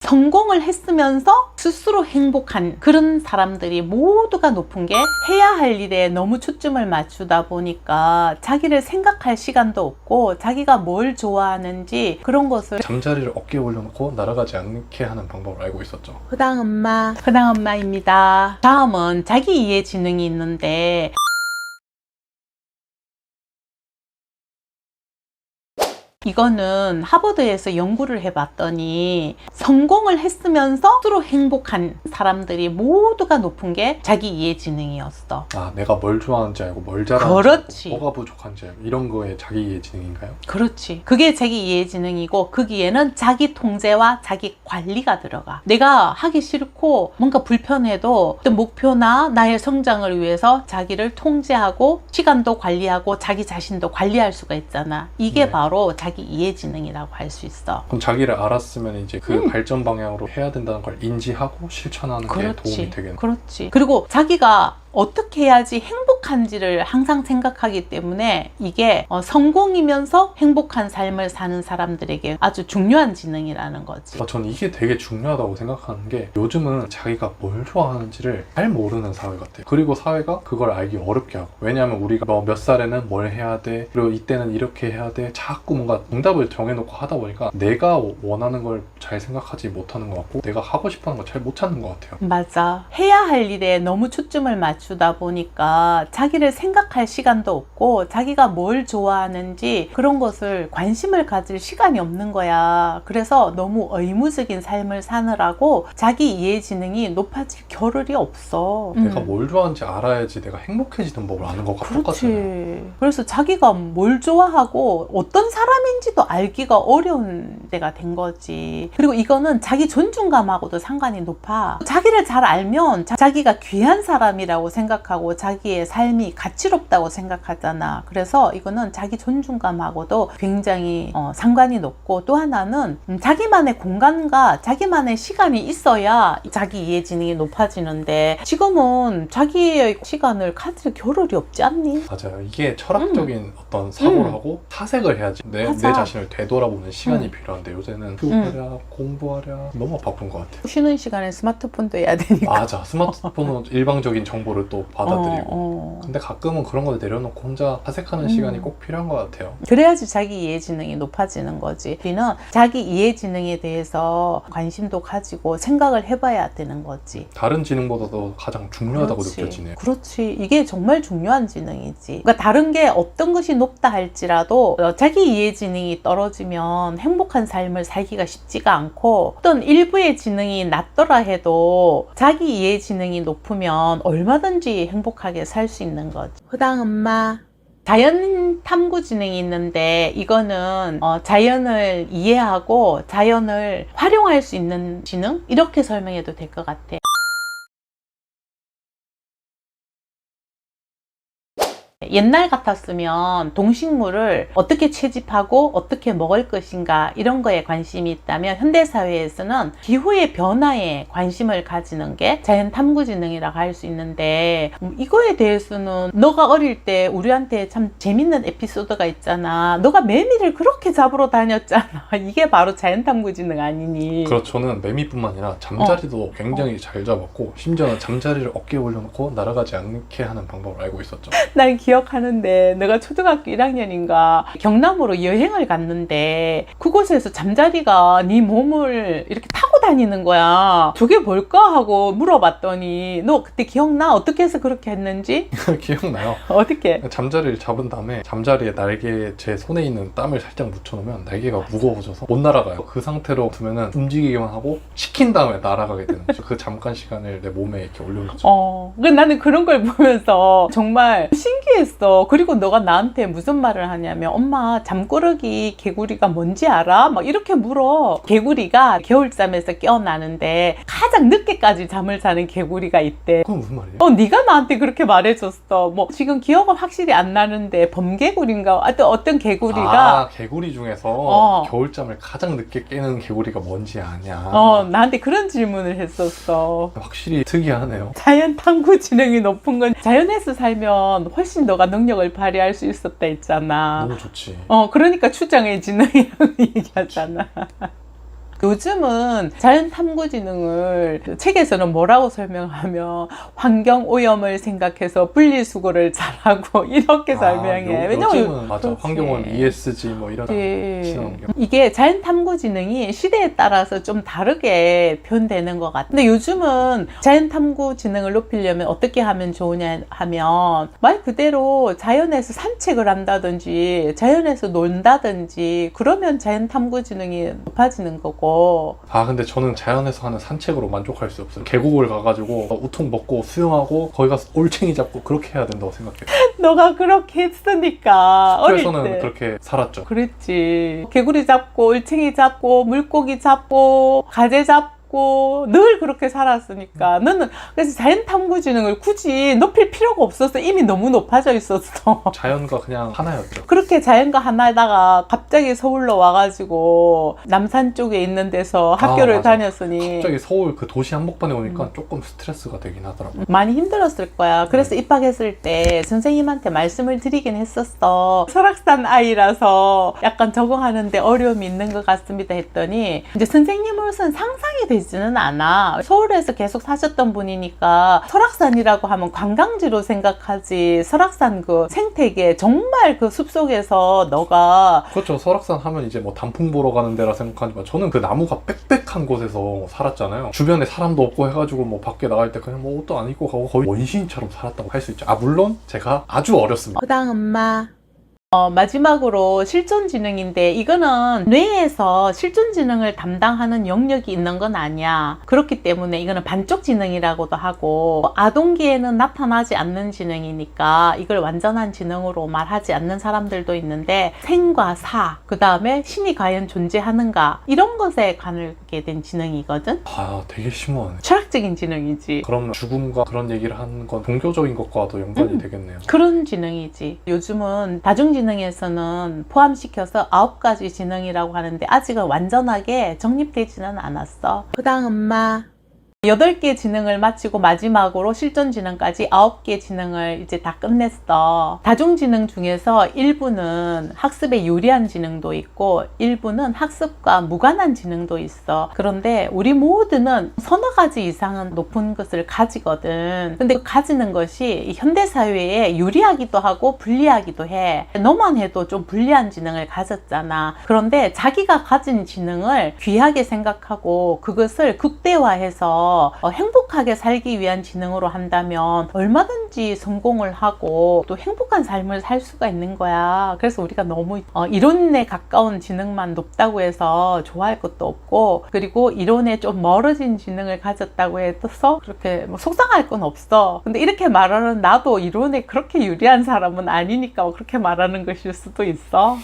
성공을 했으면서 스스로 행복한 그런 사람들이 모두가 높은 게 해야 할 일에 너무 초점을 맞추다 보니까 자기를 생각할 시간도 없고 자기가 뭘 좋아하는지 그런 것을 잠자리를 어깨에 올려놓고 날아가지 않게 하는 방법을 알고 있었죠. 허당엄마입니다. 다음은 자기 이해 지능이 있는데 이거는 하버드에서 연구를 해봤더니 성공을 했으면서 스스로 행복한 사람들이 모두가 높은 게 자기 이해 지능이었어. 아, 내가 뭘 좋아하는지 알고 뭘 잘하는지 그렇지. 알고 뭐가 부족한지 알고 이런 거에 자기 이해 지능인가요? 그렇지. 그게 자기 이해 지능이고 거기에는 자기 통제와 자기 관리가 들어가. 내가 하기 싫고 뭔가 불편해도 어떤 목표나 나의 성장을 위해서 자기를 통제하고 시간도 관리하고 자기 자신도 관리할 수가 있잖아. 이게 네. 바로 자기 이해 지능이라고 할 수 있어. 그럼 자기를 알았으면 이제 그 발전 방향으로 해야 된다는 걸 인지하고 실천하는 게 도움이 되겠네. 그렇지. 그리고 자기가 어떻게 해야지 행복한지를 항상 생각하기 때문에 이게 성공이면서 행복한 삶을 사는 사람들에게 아주 중요한 지능이라는 거지. 저는 이게 되게 중요하다고 생각하는 게 요즘은 자기가 뭘 좋아하는지를 잘 모르는 사회 같아요. 그리고 사회가 그걸 알기 어렵게 하고, 왜냐하면 우리가 몇 살에는 뭘 해야 돼, 그리고 이때는 이렇게 해야 돼, 자꾸 뭔가 정답을 정해놓고 하다 보니까 내가 원하는 걸 잘 생각하지 못하는 것 같고 내가 하고 싶어하는 걸 잘 못 찾는 것 같아요. 맞아. 해야 할 일에 너무 초점을 맞추다 보니까 자기를 생각할 시간도 없고 자기가 뭘 좋아하는지 그런 것을 관심을 가질 시간이 없는 거야. 그래서 너무 의무적인 삶을 사느라고 자기 이해 지능이 높아질 겨를이 없어. 내가 뭘 좋아하는지 알아야지 내가 행복해지는 법을 아는 것과 똑같잖아요. 그렇지. 그래서 자기가 뭘 좋아하고 어떤 사람인지도 알기가 어려운 때가 된 거지. 그리고 이거는 자기 존중감하고도 상관이 높아. 자기를 잘 알면 자기가 귀한 사람이라고 생각하고 자기의 삶이 가치롭다고 생각하잖아. 그래서 이거는 자기 존중감하고도 굉장히 상관이 높고, 또 하나는 자기만의 공간과 자기만의 시간이 있어야 자기 이해 지능이 높아지는데 지금은 자기의 시간을 가질 겨를이 없지 않니? 맞아요. 이게 철학적인 어떤 사고를 하고 사색을 해야지 내 자신을 되돌아보는 시간이 필요한데 요새는 공부하랴 공부하랴 너무 바쁜 것 같아요. 쉬는 시간에 스마트폰도 해야 되니까. 맞아. 스마트폰은 일방적인 정보를 또 받아들이고 근데 가끔은 그런 걸 내려놓고 혼자 사색하는 시간이 꼭 필요한 것 같아요. 그래야지 자기 이해 지능이 높아지는 거지. 우리는 자기 이해 지능에 대해서 관심도 가지고 생각을 해봐야 되는 거지. 다른 지능보다도 가장 중요하다고 그렇지. 느껴지네요. 그렇지. 이게 정말 중요한 지능이지. 그러니까 다른 게 어떤 것이 높다 할지라도 자기 이해 지능이 떨어지면 행복한 삶을 살기가 쉽지가 않고, 어떤 일부의 지능이 낮더라 해도 자기 이해 지능이 높으면 얼마든지 행복하게 살 수 있는 거지. 허당 엄마. 자연 탐구 지능이 있는데 이거는 자연을 이해하고 자연을 활용할 수 있는 지능? 이렇게 설명해도 될 것 같아. 옛날 같았으면 동식물을 어떻게 채집하고 어떻게 먹을 것인가 이런 거에 관심이 있다면, 현대사회에서는 기후의 변화에 관심을 가지는 게 자연탐구지능이라고 할 수 있는데, 이거에 대해서는 너가 어릴 때 우리한테 참 재밌는 에피소드가 있잖아. 너가 매미를 그렇게 잡으러 다녔잖아. 이게 바로 자연탐구지능 아니니? 그렇죠. 저는 매미뿐만 아니라 잠자리도 굉장히 잘 잡았고 심지어는 잠자리를 어깨에 올려놓고 날아가지 않게 하는 방법을 알고 있었죠. 난 기억하는데 내가 초등학교 1학년인가 경남으로 여행을 갔는데 그곳에서 잠자리가 네 몸을 이렇게 타고 다니는 거야. 저게 뭘까 하고 물어봤더니, 너 그때 기억나? 어떻게 해서 그렇게 했는지? 기억나요? 어떻게? 잠자리를 잡은 다음에 잠자리에 날개에 제 손에 있는 땀을 살짝 묻혀놓으면 날개가 무거워져서 못 날아가요. 그 상태로 두면은 움직이기만 하고 식힌 다음에 날아가게 되는 거죠. 그 잠깐 시간을 내 몸에 이렇게 올려놓죠. 나는 그런 걸 보면서 정말 신기했어. 그리고 너가 나한테 무슨 말을 하냐면, 엄마 잠꾸러기 개구리가 뭔지 알아? 막 이렇게 물어. 개구리가 겨울잠에서 깨어나는데 가장 늦게까지 잠을 자는 개구리가 있대. 그건 무슨 말이에요? 네가 나한테 그렇게 말해줬어. 뭐 지금 기억은 확실히 안 나는데 범개구리인가 어떤 개구리가 개구리 중에서 겨울잠을 가장 늦게 깨는 개구리가 뭔지 아냐? 나한테 그런 질문을 했었어. 확실히 특이하네요. 자연 탐구 지능이 높은 건 자연에서 살면 훨씬 너가 능력을 발휘할 수 있었다 했잖아. 너무 좋지. 그러니까 추장의 지능이라고 얘기하잖아. 요즘은 자연탐구지능을 그 책에서는 뭐라고 설명하면 환경오염을 생각해서 분리수거를 잘하고 이렇게 설명해. 요즘은 맞아. 그렇지. 환경오염 ESG 뭐 이런 그렇지. 친환경. 이게 자연탐구지능이 시대에 따라서 좀 다르게 표현되는 것 같아. 근데 요즘은 자연탐구지능을 높이려면 어떻게 하면 좋으냐 하면 말 그대로 자연에서 산책을 한다든지 자연에서 논다든지 그러면 자연탐구지능이 높아지는 거고. 아 근데 저는 자연에서 하는 산책으로 만족할 수 없어요. 계곡을 가가지고 우통 먹고 수영하고 거기 가서 올챙이 잡고 그렇게 해야 된다고 생각해요. 너가 그렇게 했으니까 어릴 그래서는 때. 그렇게 살았죠. 그랬지. 개구리 잡고 올챙이 잡고 물고기 잡고 가재 잡고 늘 그렇게 살았으니까 너는 그래서 자연탐구지능을 굳이 높일 필요가 없었어. 이미 너무 높아져 있었어. 자연과 그냥 하나였죠. 그렇게 자연과 하나에다가 갑자기 서울로 와가지고 남산 쪽에 있는 데서 학교를 맞아. 다녔으니 갑자기 서울 그 도시 한복판에 오니까 조금 스트레스가 되긴 하더라고요. 많이 힘들었을 거야. 그래서 입학했을 때 선생님한테 말씀을 드리긴 했었어. 설악산 아이라서 약간 적응하는데 어려움이 있는 것 같습니다 했더니 이제 선생님으로서는 상상이 되지는 않아. 서울에서 계속 사셨던 분이니까 설악산이라고 하면 관광지로 생각하지. 설악산 그 생태계 정말 그 숲속에서 너가 그렇죠. 설악산 하면 이제 뭐 단풍 보러 가는 데라 생각하지만 저는 그 나무가 빽빽한 곳에서 살았잖아요. 주변에 사람도 없고 해가지고 뭐 밖에 나갈 때 그냥 뭐 옷도 안 입고 가고 거의 원시인처럼 살았다고 할 수 있죠. 아 물론 제가 아주 어렸습니다. 허당 엄마. 마지막으로 실존지능인데 이거는 뇌에서 실존지능을 담당하는 영역이 있는 건 아니야. 그렇기 때문에 이거는 반쪽지능이라고도 하고 아동기에는 나타나지 않는 지능이니까 이걸 완전한 지능으로 말하지 않는 사람들도 있는데 생과 사, 그 다음에 신이 과연 존재하는가 이런 것에 관하게 된 지능이거든. 아 되게 심오하네. 철학적인 지능이지. 그럼 죽음과 그런 얘기를 하는 건 종교적인 것과도 연관이 되겠네요. 그런 지능이지. 요즘은 다중지능에서는 포함시켜서 9가지 지능이라고 하는데 아직은 완전하게 정립되지는 않았어. 허당 엄마. 8개 지능을 마치고 마지막으로 실존지능까지 9개 지능을 이제 다 끝냈어. 다중지능 중에서 일부는 학습에 유리한 지능도 있고 일부는 학습과 무관한 지능도 있어. 그런데 우리 모두는 서너 가지 이상은 높은 것을 가지거든. 근데 그 가지는 것이 현대사회에 유리하기도 하고 불리하기도 해. 너만 해도 좀 불리한 지능을 가졌잖아. 그런데 자기가 가진 지능을 귀하게 생각하고 그것을 극대화해서 행복하게 살기 위한 지능으로 한다면 얼마든지 성공을 하고 또 행복한 삶을 살 수가 있는 거야. 그래서 우리가 너무 이론에 가까운 지능만 높다고 해서 좋아할 것도 없고 그리고 이론에 좀 멀어진 지능을 가졌다고 해서 그렇게 뭐 속상할 건 없어. 근데 이렇게 말하는 나도 이론에 그렇게 유리한 사람은 아니니까 그렇게 말하는 것일 수도 있어.